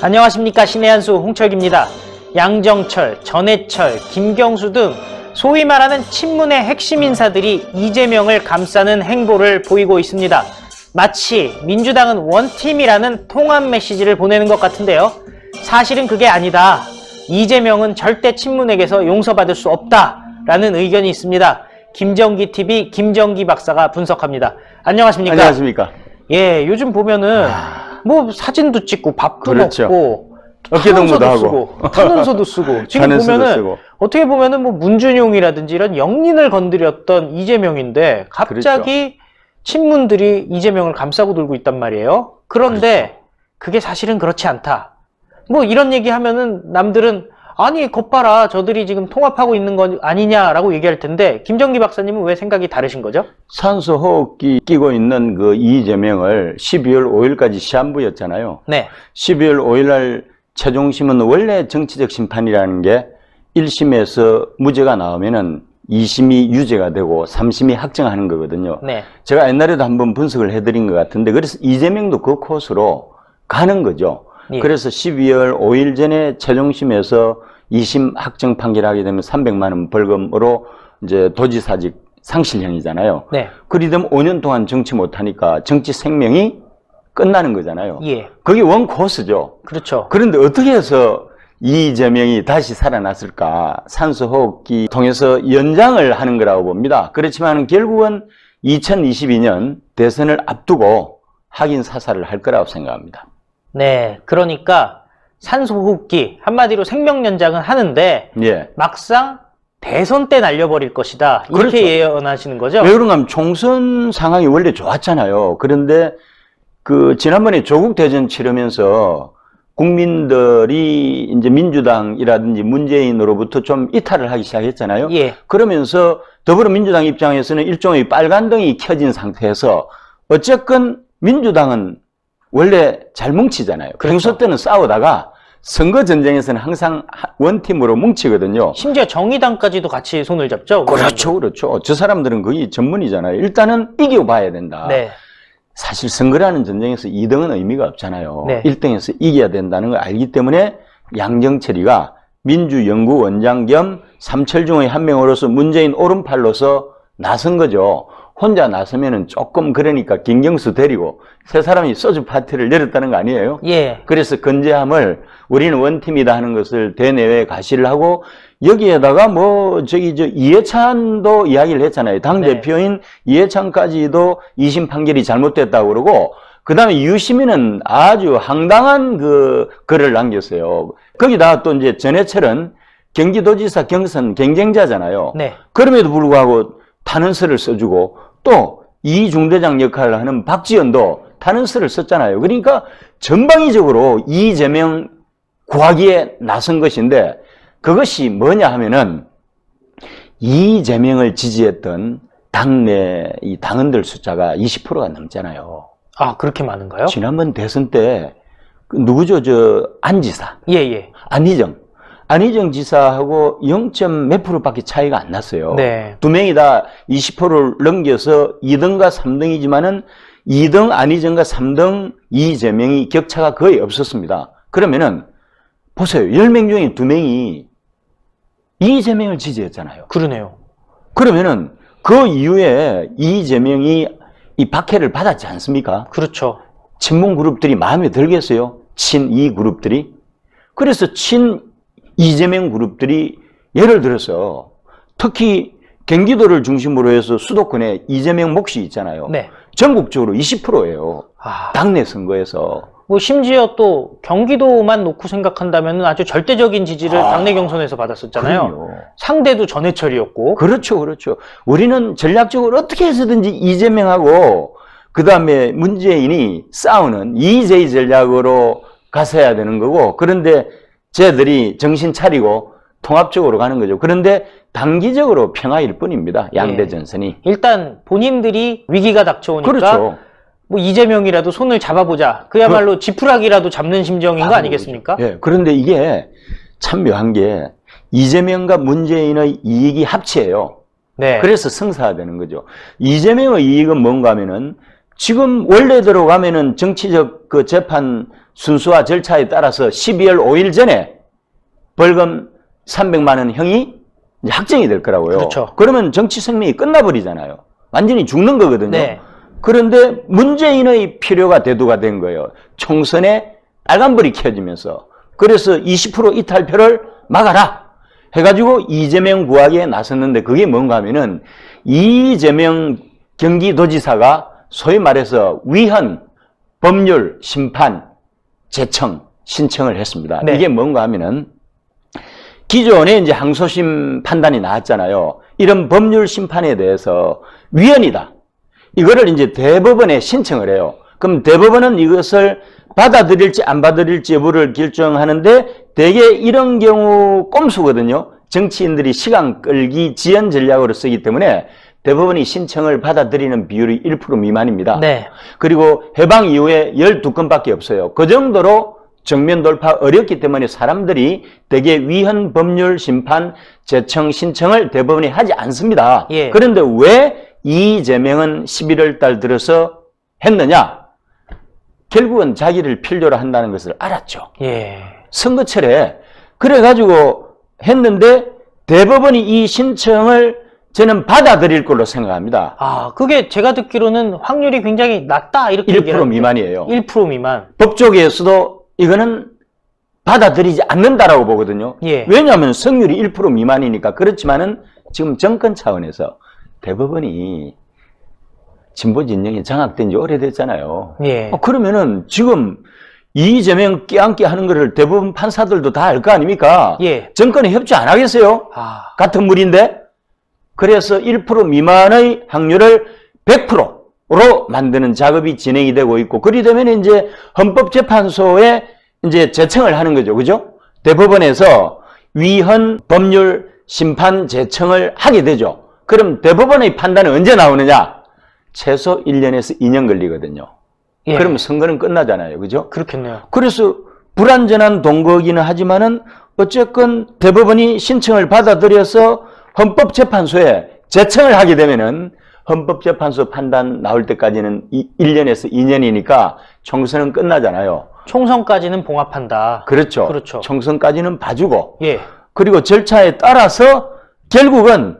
안녕하십니까. 신의 한수 홍철기입니다. 양정철, 전해철, 김경수 등 소위 말하는 친문의 핵심 인사들이 이재명을 감싸는 행보를 보이고 있습니다. 마치 민주당은 원팀이라는 통합 메시지를 보내는 것 같은데요. 사실은 그게 아니다. 이재명은 절대 친문에게서 용서받을 수 없다라는 의견이 있습니다. 김정기TV 김정기 박사가 분석합니다. 안녕하십니까? 안녕하십니까? 예, 요즘 보면은 뭐 사진도 찍고 밥도 그렇죠. 먹고 어깨동무도 하고 탄원서도 쓰고 지금 보면은 쓰고. 어떻게 보면은 뭐 문준용이라든지 이런 영린을 건드렸던 이재명인데 갑자기 그렇죠. 친문들이 이재명을 감싸고 돌고 있단 말이에요. 그런데 그렇죠. 그게 사실은 그렇지 않다. 뭐 이런 얘기하면은 남들은 아니 겉봐라 저들이 지금 통합하고 있는 건 아니냐라고 얘기할 텐데 김정기 박사님은 왜 생각이 다르신 거죠? 산소 호흡기 끼고 있는 그 이재명을 12월 5일까지 시한부였잖아요. 네. 12월 5일 날 최종심은 원래 정치적 심판이라는 게 1심에서 무죄가 나오면은 2심이 유죄가 되고 3심이 확정하는 거거든요. 네. 제가 옛날에도 한번 분석을 해드린 것 같은데 그래서 이재명도 그 코스로 가는 거죠. 예. 그래서 12월 5일 전에 최종심에서 2심 확정 판결하게 되면 300만 원 벌금으로 이제 도지사직 상실형이잖아요. 네. 그리 되면 5년 동안 정치 못하니까 정치 생명이 끝나는 거잖아요. 예. 그게 원 코스죠. 그렇죠. 그런데 어떻게 해서 이재명이 다시 살아났을까? 산소호흡기 통해서 연장을 하는 거라고 봅니다. 그렇지만 결국은 2022년 대선을 앞두고 확인 사살을 할 거라고 생각합니다. 네, 그러니까 산소호흡기 한마디로 생명연장은 하는데 예. 막상 대선 때 날려버릴 것이다 이렇게 그렇죠. 예언하시는 거죠? 왜 그런가 하면 총선 상황이 원래 좋았잖아요. 그런데 그 지난번에 조국 대전 치르면서 국민들이 이제 민주당이라든지 문재인으로부터 좀 이탈을 하기 시작했잖아요. 예. 그러면서 더불어민주당 입장에서는 일종의 빨간등이 켜진 상태에서 어쨌건 민주당은 원래 잘 뭉치잖아요. 그렇죠. 평소 때는 싸우다가 선거 전쟁에서는 항상 원팀으로 뭉치거든요. 심지어 정의당까지도 같이 손을 잡죠? 그렇죠, 그렇죠. 저 사람들은 거의 전문이잖아요. 일단은 이겨봐야 된다. 네. 사실 선거라는 전쟁에서 2등은 의미가 없잖아요. 네. 1등에서 이겨야 된다는 걸 알기 때문에 양정철이가 민주연구원장 겸 삼철 중의 한 명으로서 문재인 오른팔로서 나선 거죠. 혼자 나서면은 조금 그러니까 김경수 데리고 세 사람이 소주 파티를 열었다는 거 아니에요? 예. 그래서 건재함을 우리는 원팀이다 하는 것을 대내외에 가시를 하고 여기에다가 뭐 저기 저 이해찬도 이야기를 했잖아요. 당대표인 네. 이해찬까지도 2심 판결이 잘못됐다고 그러고 그다음에 유시민은 아주 황당한 그 글을 남겼어요. 거기다가 또 이제 전해철은 경기도지사 경선 경쟁자잖아요. 네. 그럼에도 불구하고 탄원서를 써주고 또 이중대장 역할을 하는 박지원도 탄원서를 썼잖아요. 그러니까 전방위적으로 이재명 구하기에 나선 것인데 그것이 뭐냐 하면은 이재명을 지지했던 당내 이 당원들 숫자가 20%가 넘잖아요. 아, 그렇게 많은가요? 지난번 대선 때 누구죠? 저 안지사. 예. 안희정 지사하고 0. 몇 프로밖에 차이가 안 났어요. 네. 두 명이 다 20%를 넘겨서 2등과 3등이지만은 2등 안희정과 3등 이재명이 격차가 거의 없었습니다. 그러면은 보세요. 10명 중에 2명이 이재명을 지지했잖아요. 그러네요. 그러면은 그 이후에 이재명이 이 박해를 받았지 않습니까? 그렇죠. 친문 그룹들이 마음에 들겠어요? 친이 그룹들이. 그래서 친 이재명 그룹들이 예를 들어서 특히 경기도를 중심으로 해서 수도권에 이재명 몫이 있잖아요. 네. 전국적으로 20%예요. 당내 선거에서. 뭐 심지어 또 경기도만 놓고 생각한다면 아주 절대적인 지지를 당내 경선에서 받았었잖아요. 그럼요. 상대도 전해철이었고. 그렇죠. 우리는 전략적으로 어떻게 해서든지 이재명하고 그 다음에 문재인이 싸우는 이재희 전략으로 가서야 되는 거고 그런데 쟤들이 정신 차리고 통합적으로 가는 거죠. 그런데 단기적으로 평화일 뿐입니다. 양대 전선이. 일단 본인들이 위기가 닥쳐오니까 그렇죠. 뭐 이재명이라도 손을 잡아보자. 그야말로 지푸라기라도 잡는 심정인 거 아니겠습니까? 예. 그런데 이게 참 묘한 게 이재명과 문재인의 이익이 합치예요. 네. 그래서 성사되는 거죠. 이재명의 이익은 뭔가 하면은 지금 원래대로 가면은 정치적 그 재판 순수와 절차에 따라서 12월 5일 전에 벌금 300만 원 형이 이제 확정이 될 거라고요. 그렇죠. 그러면 정치 생명이 끝나버리잖아요. 완전히 죽는 거거든요. 네. 그런데 문재인의 필요가 대두가 된 거예요. 총선에 빨간불이 켜지면서. 그래서 20% 이탈표를 막아라 해가지고 이재명 구하기에 나섰는데 그게 뭔가 하면은 이재명 경기도지사가 소위 말해서 위헌 법률 심판 제청 신청을 했습니다. 네. 이게 뭔가 하면은 기존에 이제 항소심 판단이 나왔잖아요. 이런 법률 심판에 대해서 위헌이다. 이거를 이제 대법원에 신청을 해요. 그럼 대법원은 이것을 받아들일지 안 받아들일지 여부를 결정하는데 대개 이런 경우 꼼수거든요. 정치인들이 시간 끌기 지연 전략으로 쓰기 때문에 대법원이 신청을 받아들이는 비율이 1% 미만입니다. 네. 그리고 해방 이후에 12건밖에 없어요. 그 정도로 정면 돌파 어렵기 때문에 사람들이 대개 위헌 법률 심판 제청 신청을 대법원이 하지 않습니다. 예. 그런데 왜 이재명은 11월 달 들어서 했느냐? 결국은 자기를 필요로 한다는 것을 알았죠. 예. 선거철에. 그래가지고 했는데 대법원이 이 신청을 저는 받아들일 걸로 생각합니다. 아, 그게 제가 듣기로는 확률이 굉장히 낮다 이렇게 1% 미만이에요. 1% 미만. 법조계에서도 이거는 받아들이지 않는다라고 보거든요. 예. 왜냐하면 성률이 1% 미만이니까. 그렇지만은 지금 정권 차원에서 대법원이 진보 진영이 장악된 지 오래됐잖아요. 예. 그러면은 지금 이재명 끼안기 하는 거를 대법원 판사들도 다 알 거 아닙니까? 예. 정권에 협조 안 하겠어요? 아, 같은 물인데? 그래서 1% 미만의 확률을 100%로 만드는 작업이 진행이 되고 있고, 그리 되면 이제 헌법재판소에 이제 제청을 하는 거죠. 그죠? 대법원에서 위헌 법률 심판 제청을 하게 되죠. 그럼 대법원의 판단은 언제 나오느냐? 최소 1년에서 2년 걸리거든요. 예. 그러면 선거는 끝나잖아요. 그죠? 그렇겠네요. 그래서 불완전한 동거기는 하지만은 어쨌건 대법원이 신청을 받아들여서 헌법재판소에 제청을 하게 되면은 헌법재판소 판단 나올 때까지는 1년에서 2년이니까 총선은 끝나잖아요. 총선까지는 봉합한다. 그렇죠. 그렇죠. 총선까지는 봐주고. 예. 그리고 절차에 따라서 결국은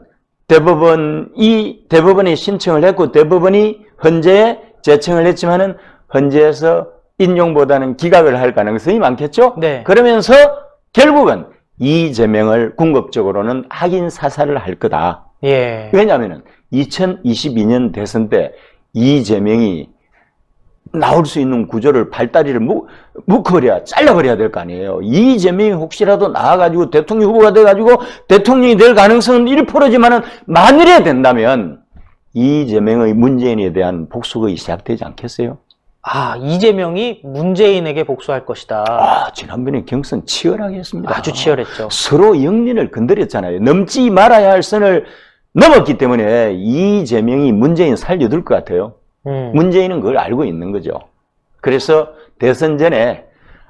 대법원이 신청을 했고 대법원이 헌재에 제청을 했지만은 헌재에서 인용보다는 기각을 할 가능성이 많겠죠? 네. 그러면서 결국은 이재명을 궁극적으로는 악인 사살을 할 거다. 예. 왜냐하면 2022년 대선 때 이재명이 나올 수 있는 구조를 발다리를 묶어버려야 잘라버려야 될 거 아니에요. 이재명이 혹시라도 나와가지고 대통령 후보가 돼가지고 대통령이 될 가능성은 1%지만은 만일에 된다면 이재명의 문재인에 대한 복수가 시작되지 않겠어요? 아, 이재명이 문재인에게 복수할 것이다. 지난번에 경선 치열하게 했습니다. 아주 치열했죠. 서로 영린을 건드렸잖아요. 넘지 말아야 할 선을 넘었기 때문에 이재명이 문재인 살려둘 것 같아요. 문재인은 그걸 알고 있는 거죠. 그래서 대선 전에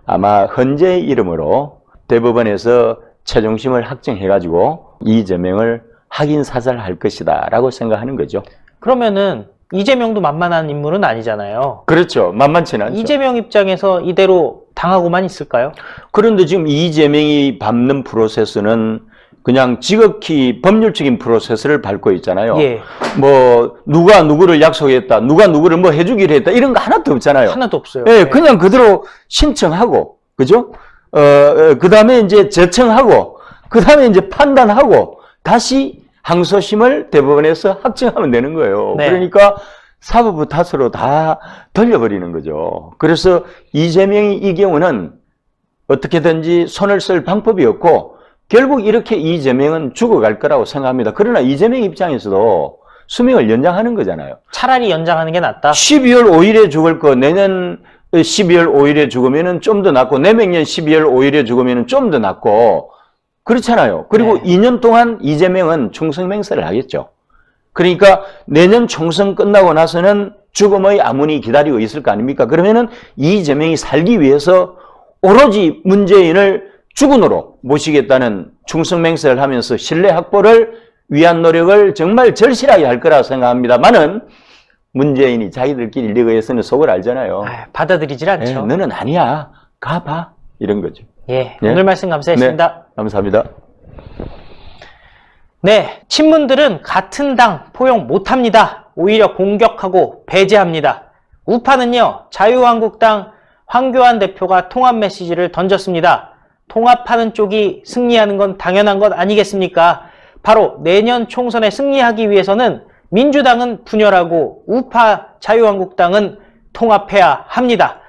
아마 헌재의 이름으로 대법원에서 최종심을 확정해가지고 이재명을 확인 사살할 것이다 라고 생각하는 거죠. 그러면은 이재명도 만만한 인물은 아니잖아요. 그렇죠. 만만치는 않죠. 이재명 입장에서 이대로 당하고만 있을까요? 그런데 지금 이재명이 밟는 프로세스는 그냥 지극히 법률적인 프로세스를 밟고 있잖아요. 예. 뭐 누가 누구를 약속했다, 누가 누구를 뭐 해주기로 했다 이런 거 하나도 없잖아요. 하나도 없어요. 예, 그냥 그대로 신청하고, 그죠? 그 다음에 이제 제청하고, 그 다음에 이제 판단하고, 다시 항소심을 대법원에서 확정하면 되는 거예요. 네. 그러니까 사법부 탓으로 다 돌려버리는 거죠. 그래서 이재명이 이 경우는 어떻게든지 손을 쓸 방법이 없고, 결국 이렇게 이재명은 죽어갈 거라고 생각합니다. 그러나 이재명 입장에서도 수명을 연장하는 거잖아요. 차라리 연장하는 게 낫다. 12월 5일에 죽을 거 내년 12월 5일에 죽으면은 좀 더 낫고 내명년 12월 5일에 죽으면은 좀 더 낫고 그렇잖아요. 그리고 네. 2년 동안 이재명은 충성맹세를 하겠죠. 그러니까 내년 총선 끝나고 나서는 죽음의 암문이 기다리고 있을 거 아닙니까? 그러면은 이재명이 살기 위해서 오로지 문재인을 주군으로 모시겠다는 충성맹세를 하면서 신뢰 확보를 위한 노력을 정말 절실하게 할 거라 생각합니다만은 문재인이 자기들끼리 리그에서는 속을 알잖아요. 받아들이질 않죠. 너는 아니야. 가봐. 이런 거죠. 예, 네. 오늘 말씀 감사했습니다. 감사합니다. 네, 친문들은 같은 당 포용 못합니다. 오히려 공격하고 배제합니다. 우파는요, 자유한국당 황교안 대표가 통합 메시지를 던졌습니다. 통합하는 쪽이 승리하는 건 당연한 것 아니겠습니까? 바로 내년 총선에 승리하기 위해서는 민주당은 분열하고 우파 자유한국당은 통합해야 합니다.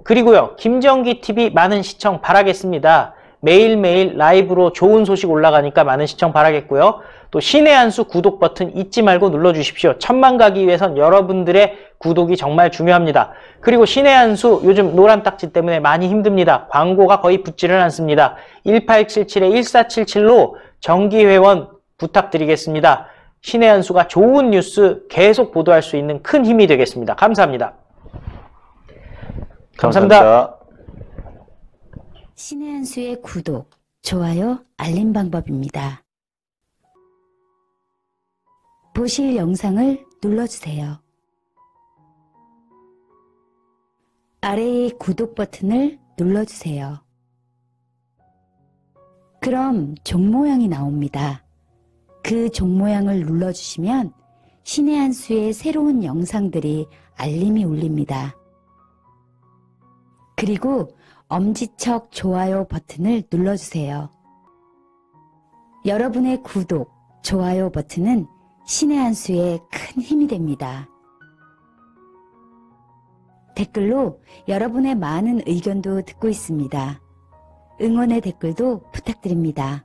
그리고요, 김정기 TV 많은 시청 바라겠습니다. 매일매일 라이브로 좋은 소식 올라가니까 많은 시청 바라겠고요. 또 신의 한 수 구독 버튼 잊지 말고 눌러주십시오. 1000만 가기 위해선 여러분들의 구독이 정말 중요합니다. 그리고 신의 한 수 요즘 노란 딱지 때문에 많이 힘듭니다. 광고가 거의 붙지를 않습니다. 1877-1477로 정기회원 부탁드리겠습니다. 신의 한 수가 좋은 뉴스 계속 보도할 수 있는 큰 힘이 되겠습니다. 감사합니다. 감사합니다. 신의 한 수의 구독, 좋아요, 알림 방법입니다. 보실 영상을 눌러주세요. 아래의 구독 버튼을 눌러주세요. 그럼 종 모양이 나옵니다. 그 종 모양을 눌러주시면 신의 한 수의 새로운 영상들이 알림이 울립니다. 그리고 엄지척 좋아요 버튼을 눌러주세요. 여러분의 구독, 좋아요 버튼은 신의 한 수에 큰 힘이 됩니다. 댓글로 여러분의 많은 의견도 듣고 있습니다. 응원의 댓글도 부탁드립니다.